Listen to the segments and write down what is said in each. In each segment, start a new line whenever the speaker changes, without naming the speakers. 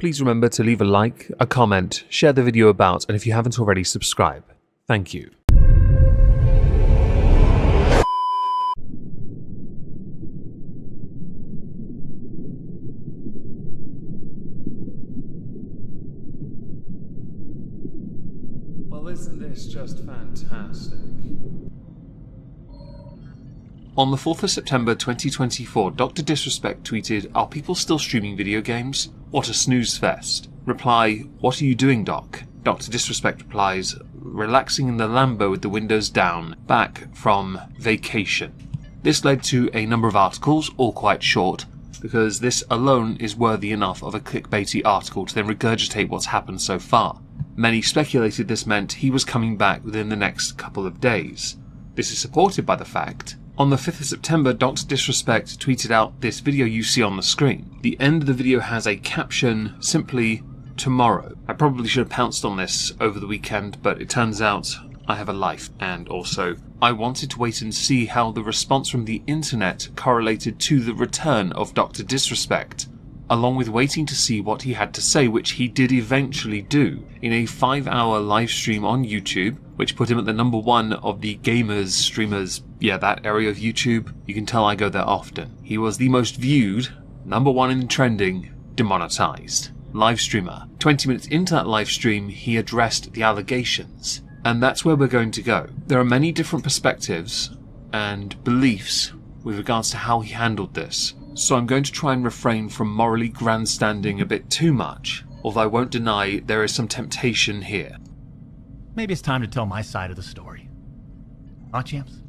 Please remember to leave a like, a comment, share the video about, and if you haven't already, subscribe. Thank you. Well, isn't this just fantastic? On the 4th of September 2024, Drdisrespect tweeted, "Are people still streaming video games? What a snooze fest." Reply, "What are you doing, Doc?" Drdisrespect replies, "Relaxing in the Lambo with the windows down, back from vacation." This led to a number of articles, all quite short, because this alone is worthy enough of a clickbaity article to then regurgitate what's happened so far. Many speculated this meant he was coming back within the next couple of days. This is supported by the fact on the 5th of September, Drdisrespect tweeted out this video you see on the screen. The end of the video has a caption, simply, "Tomorrow." I probably should have pounced on this over the weekend, but it turns out I have a life, and also I wanted to wait and see how the response from the internet correlated to the return of Drdisrespect, along with waiting to see what he had to say, which he did eventually do in a 5-hour live stream on YouTube, which put him at the number 1 of the gamers, streamers, that area of YouTube. You can tell I go there often. He was the most viewed, number 1 in trending, demonetized live streamer. 20 minutes into that live stream, he addressed the allegations. And that's where we're going to go. There are many different perspectives and beliefs with regards to how he handled this. So I'm going to try and refrain from morally grandstanding a bit too much, although I won't deny there is some temptation here.
Maybe it's time to tell my side of the story. Huh, champs?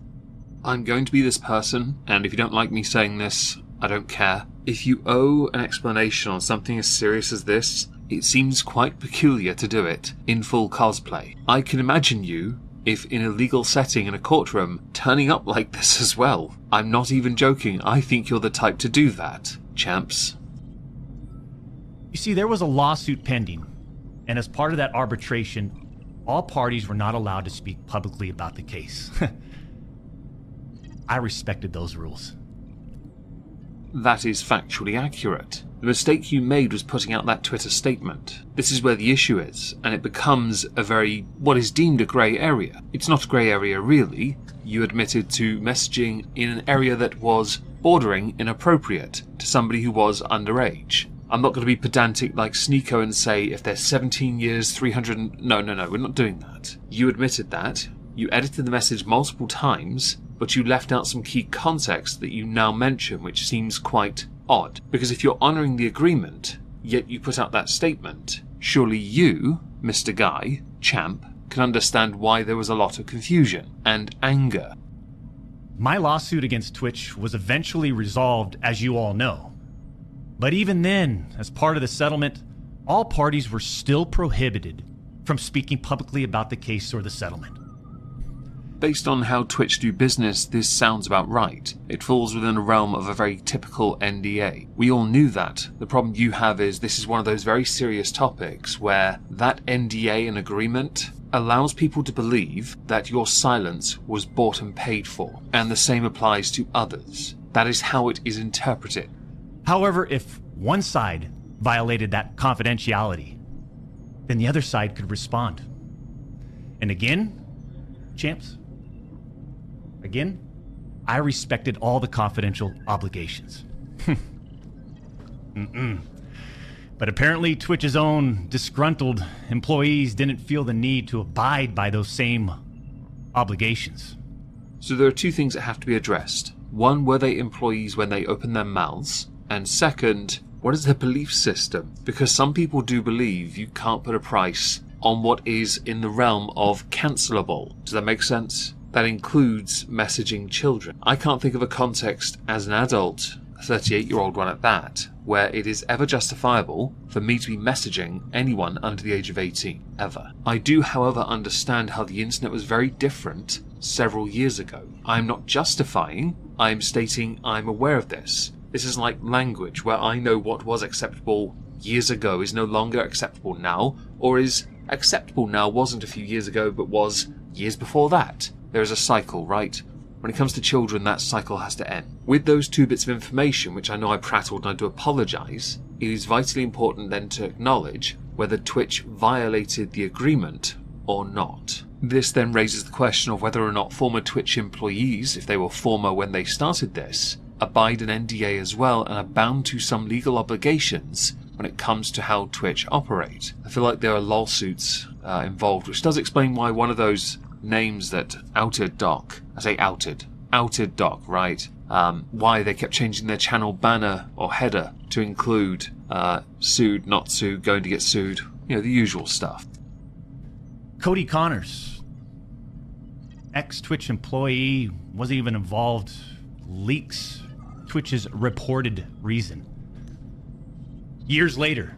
I'm going to be this person, and if you don't like me saying this, I don't care. If you owe an explanation on something as serious as this, it seems quite peculiar to do it in full cosplay. I can imagine you, if in a legal setting in a courtroom, turning up like this as well. I'm not even joking, I think you're the type to do that, champs.
You see, there was a lawsuit pending, and as part of that arbitration, all parties were not allowed to speak publicly about the case. I respected those rules.
That is factually accurate. The mistake you made was putting out that Twitter statement. This is where the issue is, and it becomes what is deemed a grey area. It's not a grey area really. You admitted to messaging in an area that was bordering inappropriate to somebody who was underage. I'm not going to be pedantic like Sneeko and say if they're 17 years, 300... No, we're not doing that. You admitted that. You edited the message multiple times, but you left out some key context that you now mention, which seems quite odd. Because if you're honouring the agreement, yet you put out that statement, surely you, Mr. Guy, champ, can understand why there was a lot of confusion and anger.
My lawsuit against Twitch was eventually resolved, as you all know. But even then, as part of the settlement, all parties were still prohibited from speaking publicly about the case or the settlement.
Based on how Twitch do business, this sounds about right. It falls within a realm of a very typical NDA. We all knew that. The problem you have is this is one of those very serious topics where that NDA and agreement allows people to believe that your silence was bought and paid for, and the same applies to others. That is how it is interpreted.
However, if one side violated that confidentiality, then the other side could respond. And again, champs, I respected all the confidential obligations. But apparently Twitch's own disgruntled employees didn't feel the need to abide by those same obligations.
So there are two things that have to be addressed. One, were they employees when they opened their mouths? And second, what is their belief system? Because some people do believe you can't put a price on what is in the realm of cancelable. Does that make sense? That includes messaging children. I can't think of a context as an adult, a 38-year-old one at that, where it is ever justifiable for me to be messaging anyone under the age of 18, ever. I do, however, understand how the internet was very different several years ago. I'm not justifying, I'm stating I'm aware of this. This is like language, where I know what was acceptable years ago is no longer acceptable now, or is acceptable now wasn't a few years ago, but was years before that. There is a cycle, right? When it comes to children, that cycle has to end. With those 2 bits of information, which I know I prattled and I do apologise, it is vitally important then to acknowledge whether Twitch violated the agreement or not. This then raises the question of whether or not former Twitch employees, if they were former when they started this, abide an NDA as well and are bound to some legal obligations when it comes to how Twitch operate. I feel like there are lawsuits involved, which does explain why one of those names that outed Doc, I say outed Doc, right? Why they kept changing their channel banner or header to include sued, not sued, going to get sued, the usual stuff.
Cody Connors, ex-Twitch employee, wasn't even involved, leaks Twitch's reported reason. Years later,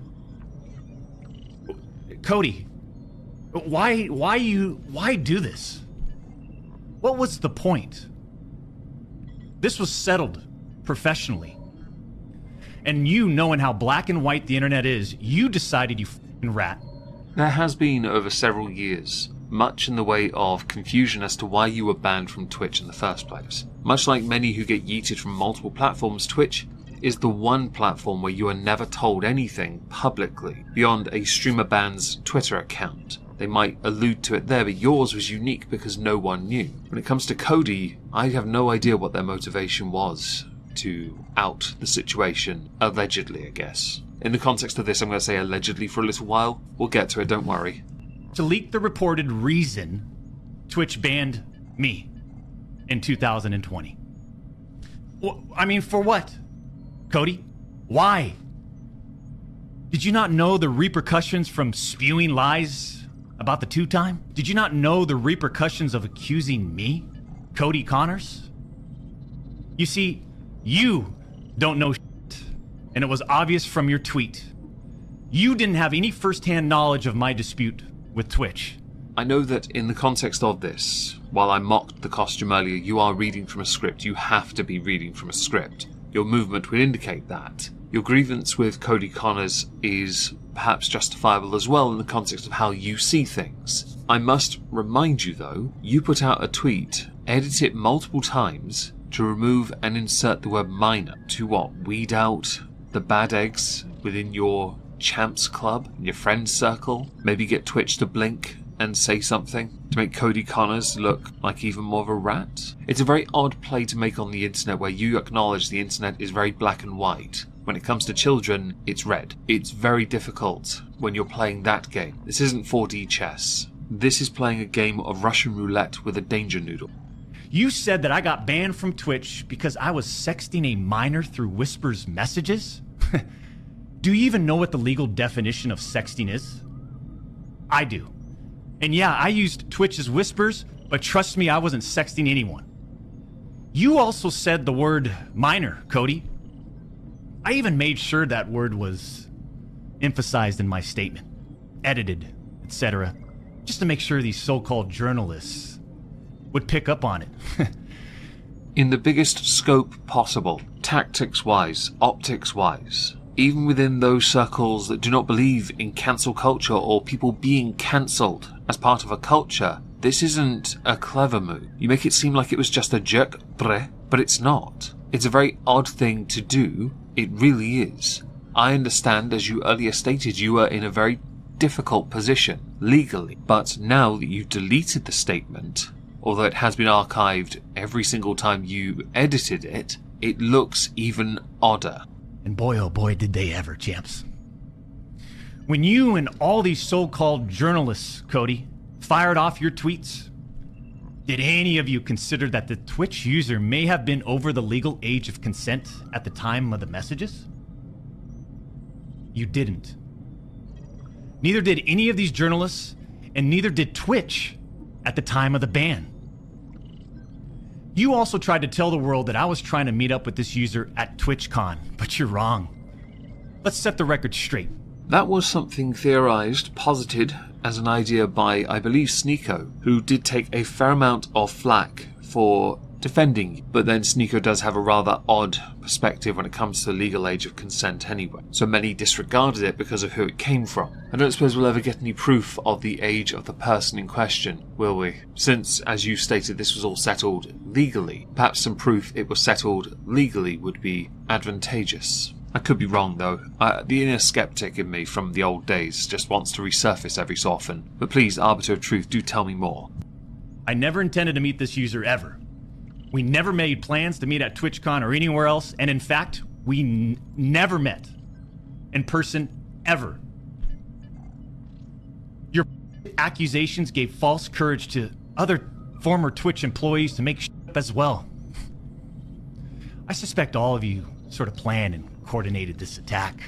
Cody, why do this? What was the point? This was settled professionally. And you, knowing how black and white the internet is, you decided, you f***ing rat.
There has been, over several years, much in the way of confusion as to why you were banned from Twitch in the first place. Much like many who get yeeted from multiple platforms, Twitch is the one platform where you are never told anything publicly beyond a streamer ban's Twitter account. They might allude to it there, but yours was unique because no one knew. When it comes to Cody, I have no idea what their motivation was to out the situation, allegedly, I guess. In the context of this, I'm going to say allegedly for a little while. We'll get to it, don't worry.
To leak the reported reason, Twitch banned me in 2020. For what? Cody? Why? Did you not know the repercussions from spewing lies about the 2-time? Did you not know the repercussions of accusing me, Cody Connors? You see, you don't know shit, and it was obvious from your tweet. You didn't have any first-hand knowledge of my dispute with Twitch.
I know that in the context of this, while I mocked the costume earlier, you are reading from a script. You have to be reading from a script. Your movement would indicate that. Your grievance with Cody Connors is perhaps justifiable as well in the context of how you see things. I must remind you though, you put out a tweet, edit it multiple times to remove and insert the word minor to weed out the bad eggs within your champs club, your friend circle, maybe get Twitch to blink and say something to make Cody Connors look like even more of a rat. It's a very odd play to make on the internet where you acknowledge the internet is very black and white. When it comes to children, it's red. It's very difficult when you're playing that game. This isn't 4D chess. This is playing a game of Russian roulette with a danger noodle.
You said that I got banned from Twitch because I was sexting a minor through Whisper's messages? Do you even know what the legal definition of sexting is? I do. And yeah, I used Twitch as Whispers, but trust me, I wasn't sexting anyone. You also said the word minor, Cody. I even made sure that word was emphasized in my statement, edited, etc., just to make sure these so-called journalists would pick up on it.
In the biggest scope possible, tactics-wise, optics-wise, even within those circles that do not believe in cancel culture or people being cancelled as part of a culture, this isn't a clever move. You make it seem like it was just a jerk, but it's not. It's a very odd thing to do. It really is. I understand, as you earlier stated, you were in a very difficult position, legally. But now that you've deleted the statement, although it has been archived every single time you edited it, it looks even odder.
And boy, oh boy, did they ever, champs. When you and all these so-called journalists, Cody, fired off your tweets, did any of you consider that the Twitch user may have been over the legal age of consent at the time of the messages? You didn't. Neither did any of these journalists, and neither did Twitch at the time of the ban. You also tried to tell the world that I was trying to meet up with this user at TwitchCon, but you're wrong. Let's set the record straight.
That was something theorized, posited as an idea by, I believe, Sneeko, who did take a fair amount of flack for defending you. But then Sneeko does have a rather odd perspective when it comes to the legal age of consent anyway. So many disregarded it because of who it came from. I don't suppose we'll ever get any proof of the age of the person in question, will we? Since, as you stated, this was all settled legally, perhaps some proof it was settled legally would be advantageous. I could be wrong though. The inner skeptic in me from the old days just wants to resurface every so often. But please, Arbiter of Truth, do tell me more.
I never intended to meet this user ever. We never made plans to meet at TwitchCon or anywhere else, and in fact, we never met in person ever. Your accusations gave false courage to other former Twitch employees to make shit up as well. I suspect all of you sort of planned and coordinated this attack.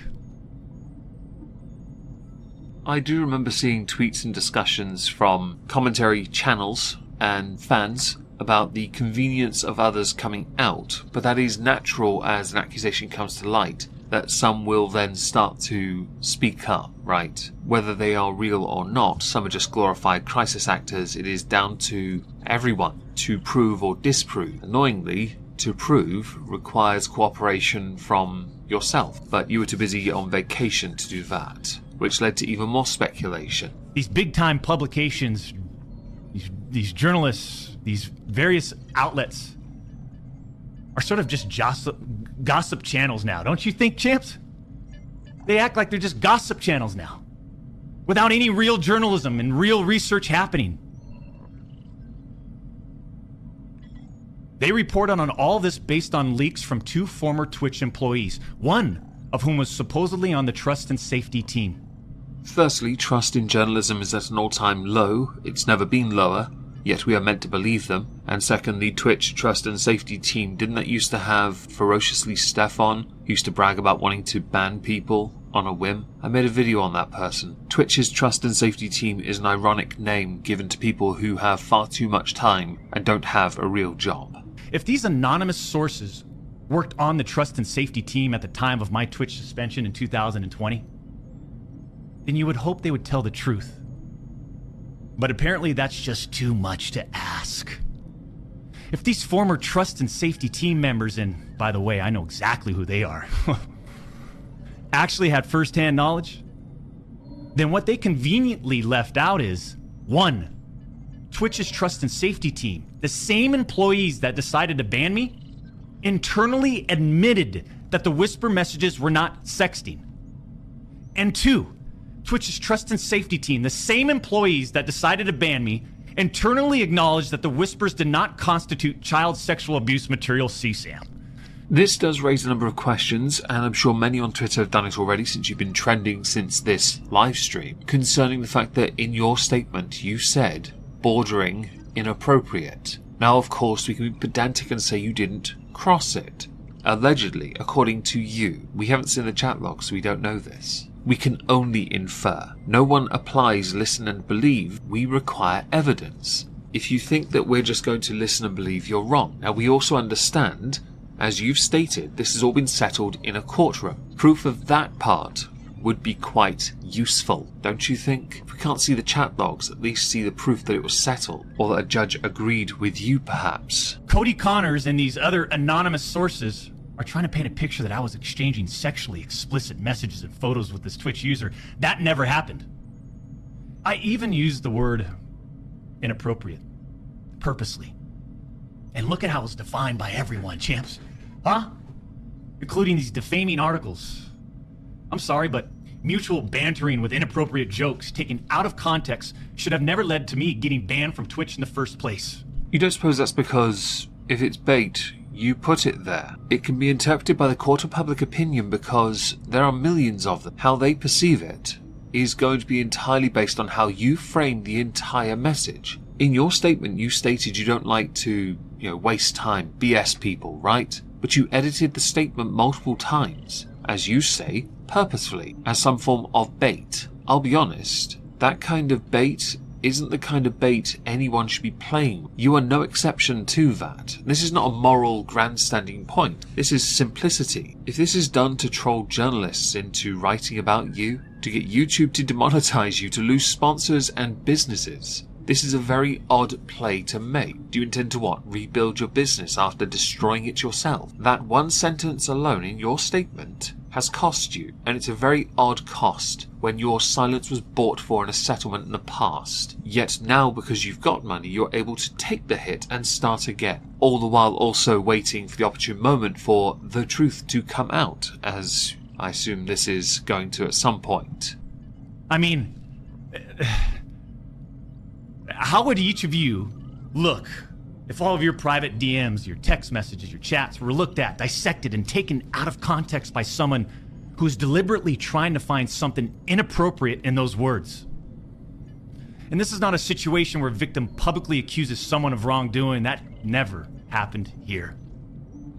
I do remember seeing tweets and discussions from commentary channels and fans about the convenience of others coming out, but that is natural as an accusation comes to light, that some will then start to speak up, right? Whether they are real or not, some are just glorified crisis actors. It is down to everyone to prove or disprove. Annoyingly, to prove requires cooperation from yourself, but you were too busy on vacation to do that, which led to even more speculation.
These big-time publications, these journalists, these various outlets are sort of just gossip channels now, don't you think, champs? They act like they're just gossip channels now, without any real journalism and real research happening. They report on all this based on leaks from 2 former Twitch employees, one of whom was supposedly on the trust and safety team.
Firstly, trust in journalism is at an all-time low. It's never been lower, yet we are meant to believe them. And second, the Twitch trust and safety team, didn't that used to have Ferociously Stefan, who used to brag about wanting to ban people on a whim? I made a video on that person. Twitch's trust and safety team is an ironic name given to people who have far too much time and don't have a real job.
If these anonymous sources worked on the trust and safety team at the time of my Twitch suspension in 2020, then you would hope they would tell the truth. But apparently that's just too much to ask. If these former trust and safety team members, and by the way, I know exactly who they are, actually had first-hand knowledge, then what they conveniently left out is, 1, Twitch's trust and safety team, the same employees that decided to ban me, internally admitted that the whisper messages were not sexting. And 2, Twitch's trust and safety team, the same employees that decided to ban me, internally acknowledged that the whispers did not constitute child sexual abuse material CSAM.
This does raise a number of questions, and I'm sure many on Twitter have done it already since you've been trending since this live stream, concerning the fact that in your statement you said bordering inappropriate. Now, of course, we can be pedantic and say you didn't cross it. Allegedly, according to you. We haven't seen the chat log, so we don't know this. We can only infer. No one applies listen and believe. We require evidence. If you think that we're just going to listen and believe, you're wrong. Now, we also understand, as you've stated, this has all been settled in a courtroom. Proof of that part would be quite useful, don't you think? If we can't see the chat logs, at least see the proof that it was settled, or that a judge agreed with you, perhaps.
Cody Connors and these other anonymous sources are trying to paint a picture that I was exchanging sexually explicit messages and photos with this Twitch user. That never happened. I even used the word inappropriate, purposely. And look at how it's defined by everyone, champs. Huh? Including these defaming articles. I'm sorry, but mutual bantering with inappropriate jokes taken out of context should have never led to me getting banned from Twitch in the first place.
You don't suppose that's because, if it's bait, you put it there? It can be interpreted by the court of public opinion because there are millions of them. How they perceive it is going to be entirely based on how you frame the entire message. In your statement, you stated you don't like to, waste time, BS people, right? But you edited the statement multiple times, as you say, purposefully, as some form of bait. I'll be honest, that kind of bait isn't the kind of bait anyone should be playing. You are no exception to that. This is not a moral grandstanding point. This is simplicity. If this is done to troll journalists into writing about you, to get YouTube to demonetize you, to lose sponsors and businesses, This is a very odd play to make. Do you intend to what? Rebuild your business after destroying it yourself? That one sentence alone in your statement has cost you, and it's a very odd cost when your silence was bought for in a settlement in the past. Yet now, because you've got money, you're able to take the hit and start again, all the while also waiting for the opportune moment for the truth to come out, as I assume this is going to at some point.
I mean, how would each of you look if all of your private DMs, your text messages, your chats were looked at, dissected, and taken out of context by someone who's deliberately trying to find something inappropriate in those words? And this is not a situation where a victim publicly accuses someone of wrongdoing. That never happened here.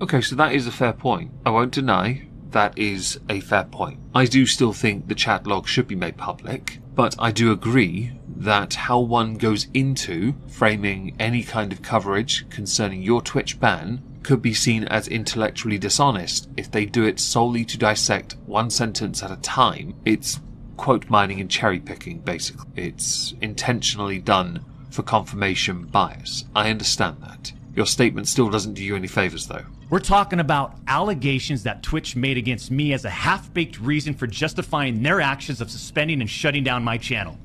Okay, so that is a fair point. I won't deny that is a fair point. I do still think the chat log should be made public, but I do agree that how one goes into framing any kind of coverage concerning your Twitch ban could be seen as intellectually dishonest if they do it solely to dissect one sentence at a time. It's quote mining and cherry picking, basically. It's intentionally done for confirmation bias. I understand that. Your statement still doesn't do you any favors, though.
We're talking about allegations that Twitch made against me as a half-baked reason for justifying their actions of suspending and shutting down my channel.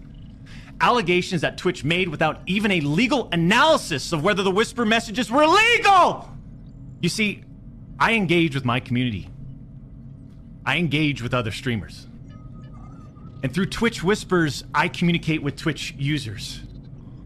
Allegations that Twitch made without even a legal analysis of whether the whisper messages were legal! You see, I engage with my community. I engage with other streamers. And through Twitch whispers, I communicate with Twitch users.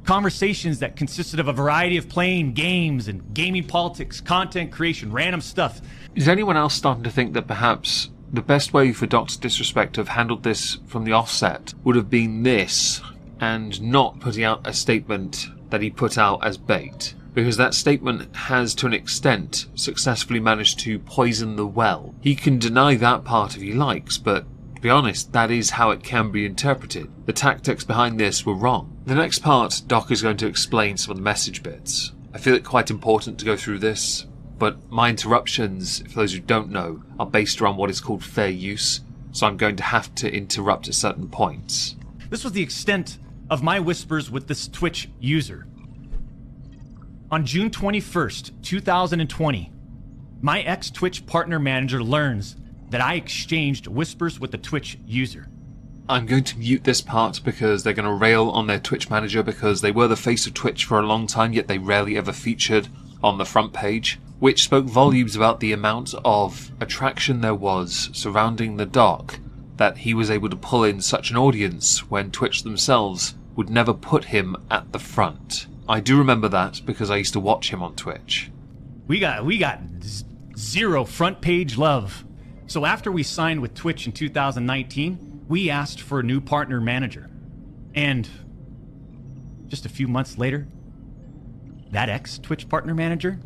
Conversations that consisted of a variety of playing games and gaming politics, content creation, random stuff.
Is anyone else starting to think that perhaps the best way for Drdisrespect to have handled this from the offset would have been this, and not putting out a statement that he put out as bait? Because that statement has, to an extent, successfully managed to poison the well. He can deny that part if he likes, but to be honest, that is how it can be interpreted. The tactics behind this were wrong. The next part, Doc is going to explain some of the message bits. I feel it quite important to go through this, but my interruptions, for those who don't know, are based around what is called fair use, so I'm going to have to interrupt at certain points.
This was the extent of my whispers with this Twitch user. On June 21st, 2020, my ex-Twitch partner manager learns that I exchanged whispers with the Twitch user.
I'm going to mute this part because they're going to rail on their Twitch manager because they were the face of Twitch for a long time, yet they rarely ever featured on the front page, which spoke volumes about the amount of attraction there was surrounding the Doc, that he was able to pull in such an audience when Twitch themselves would never put him at the front. I do remember that because I used to watch him on Twitch.
We got zero front page love. So after we signed with Twitch in 2019, we asked for a new partner manager. And just a few months later, that ex-Twitch partner manager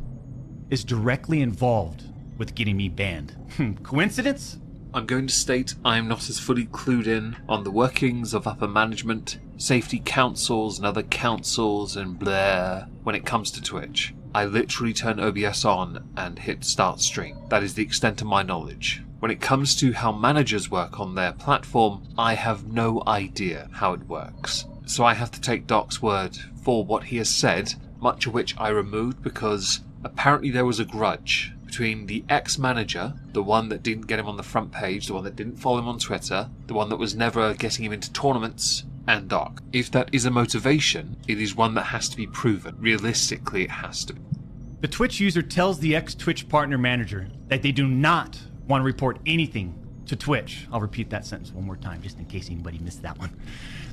is directly involved with getting me banned. Coincidence?
I'm going to state I am not as fully clued in on the workings of upper management, safety councils and other councils and blah when it comes to Twitch. I literally turn OBS on and hit start stream. That is the extent of my knowledge. When it comes to how managers work on their platform, I have no idea how it works. So I have to take Doc's word for what he has said, much of which I removed because apparently there was a grudge between the ex-manager, the one that didn't get him on the front page, the one that didn't follow him on Twitter, the one that was never getting him into tournaments, and Doc. If that is a motivation, it is one that has to be proven. Realistically, it has to be.
The Twitch user tells the ex-Twitch partner manager that they do not want to report anything to Twitch. I'll repeat that sentence one more time just in case anybody missed that one.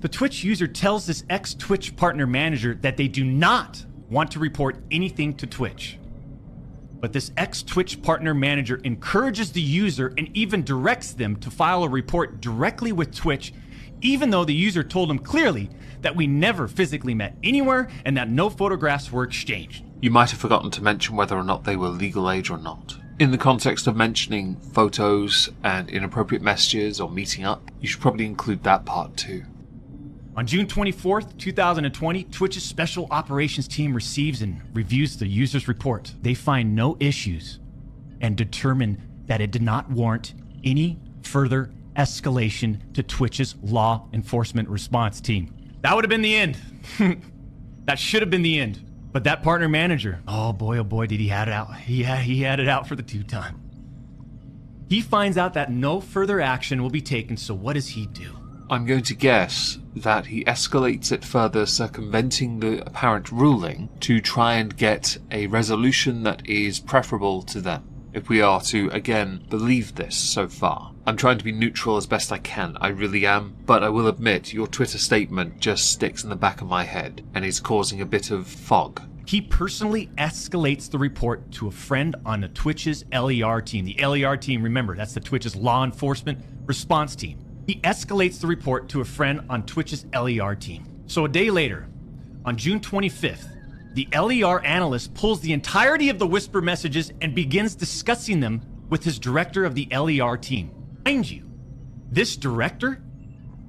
The Twitch user tells this ex-Twitch partner manager that they do not want to report anything to Twitch. But this ex-Twitch partner manager encourages the user and even directs them to file a report directly with Twitch, even though the user told him clearly that we never physically met anywhere and that no photographs were exchanged.
You might have forgotten to mention whether or not they were legal age or not. In the context of mentioning photos and inappropriate messages or meeting up, you should probably include that part too.
On June 24th, 2020, Twitch's Special Operations Team receives and reviews the user's report. They find no issues and determine that it did not warrant any further escalation to Twitch's law enforcement response team. That would have been the end. That should have been the end. But that partner manager, oh boy, did he had it out. He had it out for the two-time. He finds out that no further action will be taken, so what does he do?
I'm going to guess that he escalates it further, circumventing the apparent ruling to try and get a resolution that is preferable to them. If we are to, again, believe this so far. I'm trying to be neutral as best I can, I really am, but I will admit your Twitter statement just sticks in the back of my head and is causing a bit of fog.
He personally escalates the report to a friend on the Twitch's LER team. The LER team, remember, that's the Twitch's law enforcement response team. He escalates the report to a friend on Twitch's LER team. So a day later, on June 25th, the LER analyst pulls the entirety of the whisper messages and begins discussing them with his director of the LER team. Mind you, this director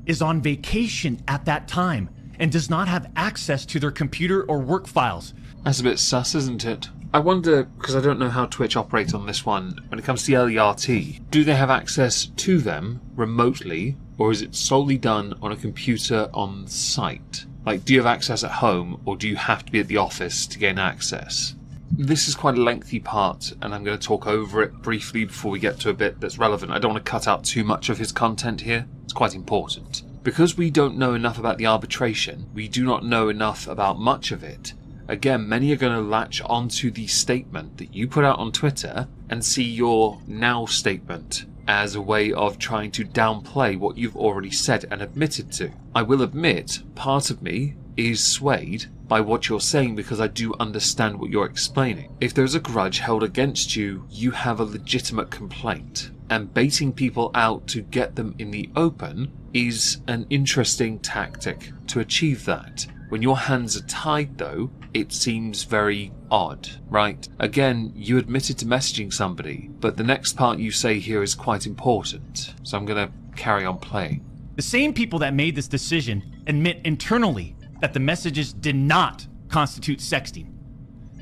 is on vacation at that time and does not have access to their computer or work files.
That's a bit sus, isn't it? I wonder, because I don't know how Twitch operates on this one, when it comes to the LERT, do they have access to them remotely, or is it solely done on a computer on site? Like, do you have access at home, or do you have to be at the office to gain access? This is quite a lengthy part, and I'm going to talk over it briefly before we get to a bit that's relevant. I don't want to cut out too much of his content here. It's quite important. Because we don't know enough about the arbitration, we do not know enough about much of it. Again, many are going to latch onto the statement that you put out on Twitter and see your now statement as a way of trying to downplay what you've already said and admitted to. I will admit, part of me is swayed by what you're saying because I do understand what you're explaining. If there's a grudge held against you, you have a legitimate complaint. And baiting people out to get them in the open is an interesting tactic to achieve that. When your hands are tied, though, it seems very odd, right? Again, you admitted to messaging somebody, but the next part you say here is quite important, so I'm going to carry on playing.
The same people that made this decision admit internally that the messages did not constitute sexting.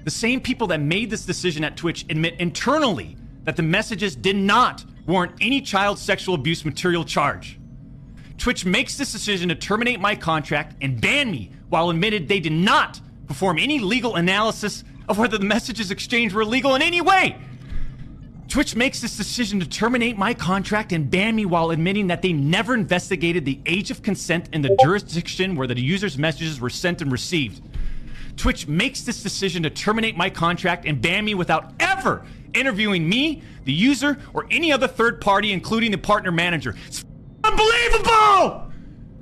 The same people that made this decision at Twitch admit internally that the messages did not warrant any child sexual abuse material charge. Twitch makes this decision to terminate my contract and ban me while admitted they did not perform any legal analysis of whether the messages exchanged were illegal in any way. Twitch makes this decision to terminate my contract and ban me while admitting that they never investigated the age of consent in the jurisdiction where the user's messages were sent and received. Twitch makes this decision to terminate my contract and ban me without ever interviewing me, the user, or any other third party, including the partner manager. It's unbelievable!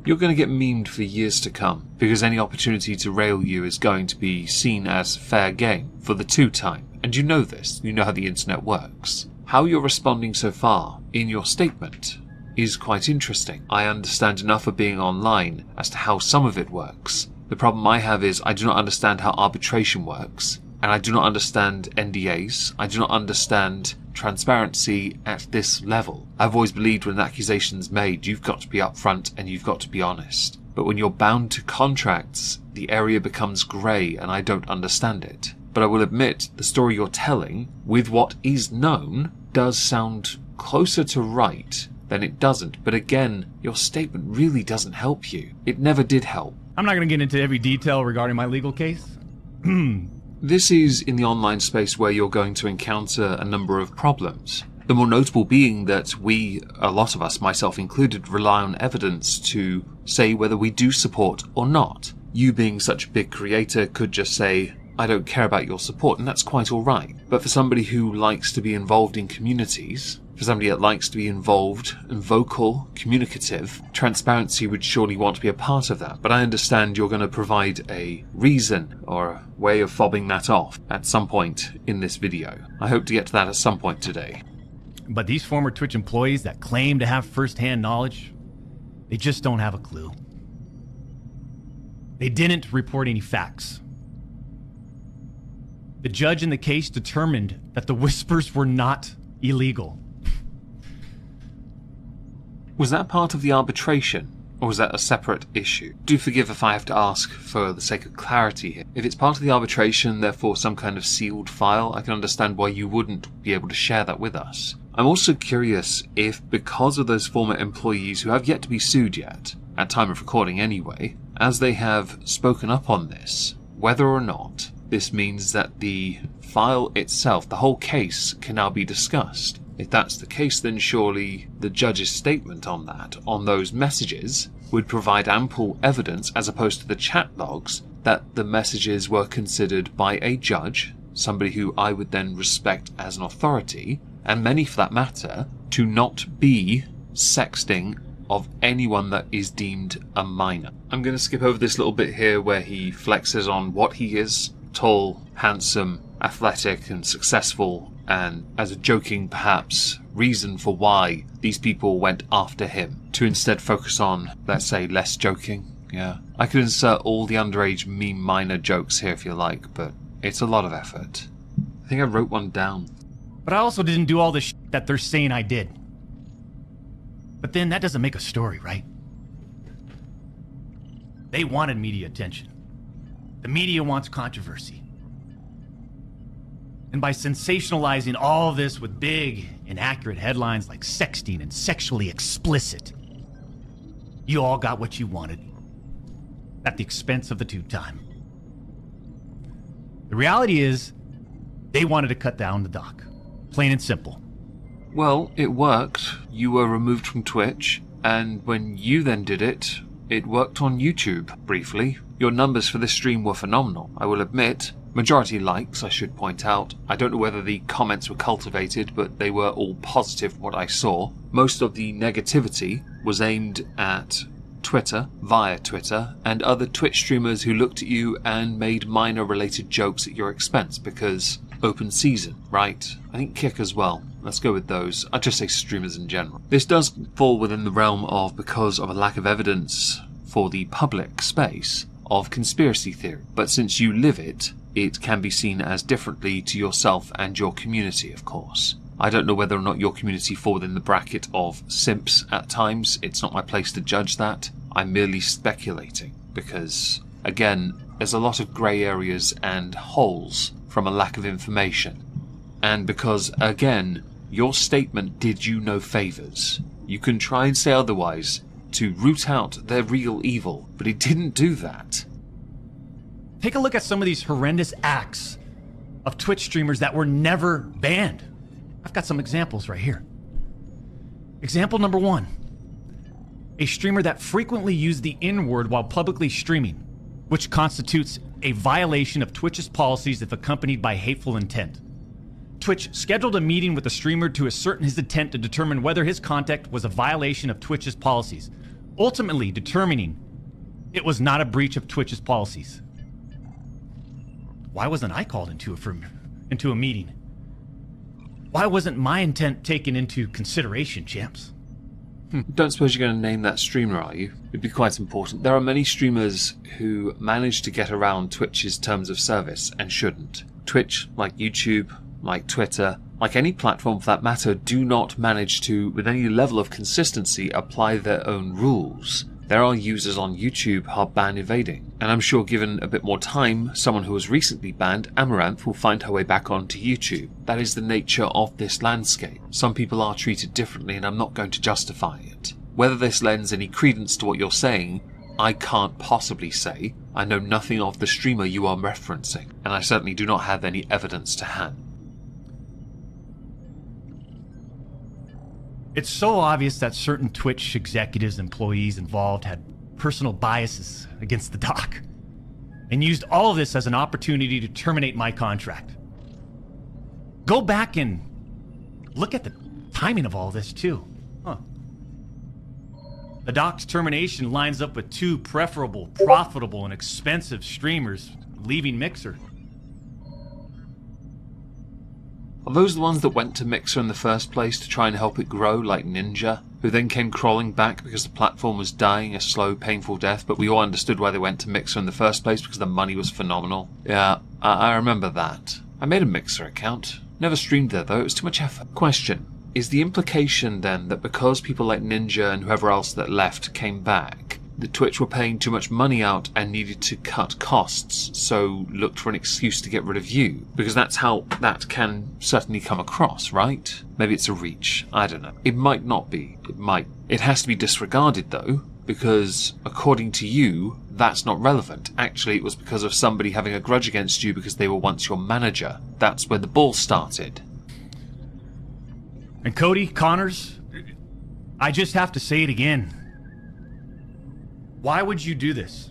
You're going to get memed for years to come, because any opportunity to rail you is going to be seen as fair game for the two-time. And you know this, you know how the internet works. How you're responding so far in your statement is quite interesting. I understand enough of being online as to how some of it works. The problem I have is I do not understand how arbitration works, and I do not understand NDAs. I do not understand transparency at this level. I've always believed when an accusation's made, you've got to be upfront and you've got to be honest. But when you're bound to contracts, the area becomes grey and I don't understand it. But I will admit, the story you're telling, with what is known, does sound closer to right than it doesn't. But again, your statement really doesn't help you. It never did help.
I'm not going to get into every detail regarding my legal case.
This is in the online space where you're going to encounter a number of problems. The more notable being that we, a lot of us, myself included, rely on evidence to say whether we do support or not. You being such a big creator could just say, I don't care about your support, and that's quite alright. But for somebody who likes to be involved in communities, for somebody that likes to be involved and vocal, communicative, transparency would surely want to be a part of that. But I understand you're going to provide a reason or a way of fobbing that off at some point in this video. I hope to get to that at some point today.
But these former Twitch employees that claim to have first-hand knowledge, they just don't have a clue. They didn't report any facts. The judge in the case determined that the whispers were not illegal.
Was that part of the arbitration, or was that a separate issue? Do forgive if I have to ask for the sake of clarity here. If it's part of the arbitration, therefore some kind of sealed file, I can understand why you wouldn't be able to share that with us. I'm also curious if, because of those former employees who have yet to be sued yet, at time of recording anyway, as they have spoken up on this, whether or not this means that the file itself, the whole case, can now be discussed. If that's the case, then surely the judge's statement on that, on those messages, would provide ample evidence, as opposed to the chat logs, that the messages were considered by a judge, somebody who I would then respect as an authority, and many for that matter, to not be sexting of anyone that is deemed a minor. I'm going to skip over this little bit here where he flexes on what he is: tall, handsome, athletic and successful, and as a joking perhaps reason for why these people went after him, to instead focus on, let's say, less joking. Yeah, I could insert all the underage meme minor jokes here if you like, but it's a lot of effort. I think I wrote one down.
But I also didn't do all the shit that they're saying I did. But then that doesn't make a story, right? They wanted media attention. The media wants controversy. And by sensationalizing all of this with big, inaccurate headlines like sexting and sexually explicit, you all got what you wanted at the expense of the tube time. The reality is, they wanted to cut down the doc. Plain and simple.
Well, it worked. You were removed from Twitch, and when you then did it, it worked on YouTube, briefly. Your numbers for this stream were phenomenal, I will admit. Majority likes, I should point out. I don't know whether the comments were cultivated, but they were all positive from what I saw. Most of the negativity was aimed at Twitter, via Twitter, and other Twitch streamers who looked at you and made minor-related jokes at your expense, because open season, right? I think Kick as well. Let's go with those. I'd just say streamers in general. This does fall within the realm of, because of a lack of evidence for the public space, of conspiracy theory. But since you live it, it can be seen as differently to yourself and your community, of course. I don't know whether or not your community fall within the bracket of simps at times. It's not my place to judge that. I'm merely speculating, because, again, there's a lot of grey areas and holes from a lack of information. And because, again, your statement did you no favours. You can try and say otherwise to root out their real evil, but it didn't do that.
Take a look at some of these horrendous acts of Twitch streamers that were never banned. I've got some examples right here. Example number 1. A streamer that frequently used the N-word while publicly streaming, which constitutes a violation of Twitch's policies if accompanied by hateful intent. Twitch scheduled a meeting with the streamer to ascertain his intent to determine whether his conduct was a violation of Twitch's policies, ultimately determining it was not a breach of Twitch's policies. Why wasn't I called into a meeting? Why wasn't my intent taken into consideration, champs?
Don't suppose you're going to name that streamer, are you? It'd be quite important. There are many streamers who manage to get around Twitch's terms of service and shouldn't. Twitch, like YouTube, like Twitter, like any platform for that matter, do not manage to, with any level of consistency, apply their own rules. There are users on YouTube who are ban evading, and I'm sure given a bit more time, someone who was recently banned, Amaranth, will find her way back onto YouTube. That is the nature of this landscape. Some people are treated differently, and I'm not going to justify it. Whether this lends any credence to what you're saying, I can't possibly say. I know nothing of the streamer you are referencing, and I certainly do not have any evidence to hand.
It's so obvious that certain Twitch executives, employees involved had personal biases against the doc, and used all of this as an opportunity to terminate my contract. Go back and look at the timing of all this too. The doc's termination lines up with 2 preferable, profitable, and expensive streamers leaving Mixer.
Are those the ones that went to Mixer in the first place to try and help it grow, like Ninja, who then came crawling back because the platform was dying a slow, painful death, but we all understood why they went to Mixer in the first place, because the money was phenomenal? Yeah, I remember that. I made a Mixer account. Never streamed there though, it was too much effort. Question. Is the implication then that because people like Ninja and whoever else that left came back, the Twitch were paying too much money out and needed to cut costs, so looked for an excuse to get rid of you? Because that's how that can certainly come across, right? Maybe it's a reach. I don't know. It might not be. It might. It has to be disregarded, though, because according to you, that's not relevant. Actually, it was because of somebody having a grudge against you because they were once your manager. That's where the ball started.
And Cody, Connors, I just have to say it again. Why would you do this?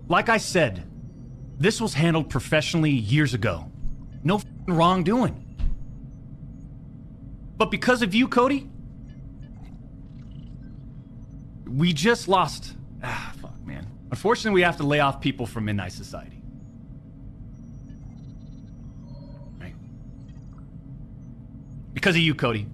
Like I said, this was handled professionally years ago. No wrongdoing. But because of you, Cody, we just lost... fuck, man. Unfortunately, we have to lay off people from Midnight Society. Right? Because of you, Cody.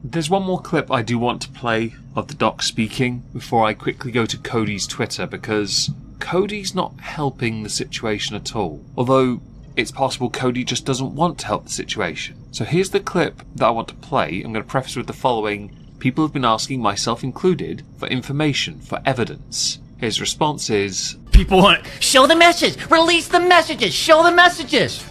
There's one more clip I do want to play of the doc speaking before I quickly go to Cody's Twitter, because Cody's not helping the situation at all. Although, it's possible Cody just doesn't want to help the situation. So here's the clip that I want to play. I'm going to preface with the following. People have been asking, myself included, for information, for evidence. His response is...
People want... Show the message! Release the messages! Show the messages!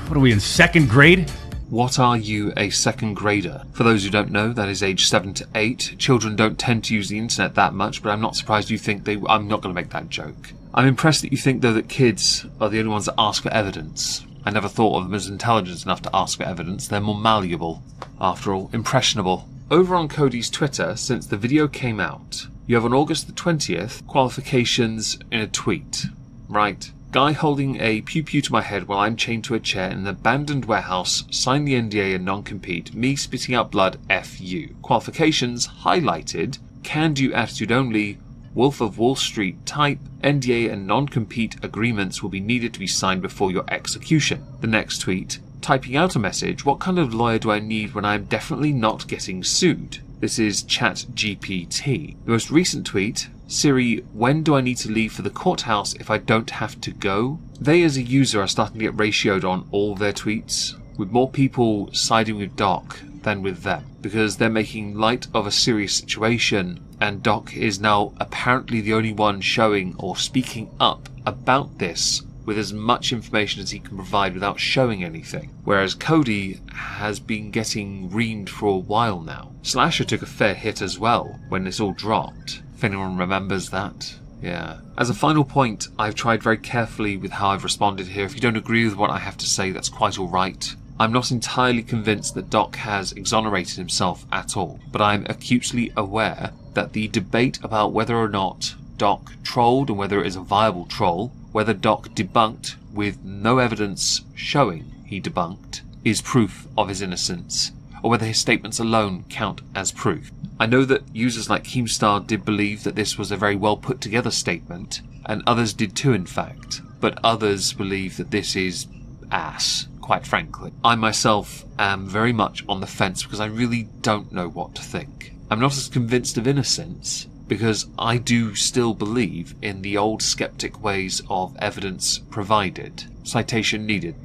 What are we, in second grade?
What are you, a second grader? For those who don't know, that is age 7 to 8. Children don't tend to use the internet that much, but I'm not surprised you think they... I'm not going to make that joke. I'm impressed that you think, though, that kids are the only ones that ask for evidence. I never thought of them as intelligent enough to ask for evidence. They're more malleable. After all, impressionable. Over on Cody's Twitter, since the video came out, you have on August the 20th, qualifications in a tweet. Right. Guy holding a pew-pew to my head while I'm chained to a chair in an abandoned warehouse, signed the NDA and non-compete, me spitting out blood, F you. Qualifications highlighted, can-do attitude only, Wolf of Wall Street type, NDA and non-compete agreements will be needed to be signed before your execution. The next tweet, typing out a message, what kind of lawyer do I need when I am definitely not getting sued? This is ChatGPT. The most recent tweet, Siri, when do I need to leave for the courthouse if I don't have to go? They as a user are starting to get ratioed on all their tweets, with more people siding with Doc than with them, because they're making light of a serious situation, and Doc is now apparently the only one showing or speaking up about this with as much information as he can provide without showing anything, whereas Cody has been getting reamed for a while now. Slasher took a fair hit as well when this all dropped, if anyone remembers that. Yeah. As a final point, I've tried very carefully with how I've responded here. If you don't agree with what I have to say, that's quite alright. I'm not entirely convinced that Doc has exonerated himself at all, but I'm acutely aware that the debate about whether or not Doc trolled and whether it is a viable troll, whether Doc debunked with no evidence showing he debunked, is proof of his innocence, or whether his statements alone count as proof. I know that users like Keemstar did believe that this was a very well put together statement, and others did too in fact, but others believe that this is ass, quite frankly. I myself am very much on the fence because I really don't know what to think. I'm not as convinced of innocence, because I do still believe in the old skeptic ways of evidence provided. Citation needed,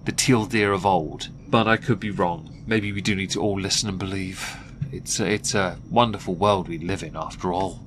the teal deer of old. But I could be wrong. Maybe we do need to all listen and believe. It's a wonderful world we live in, after all.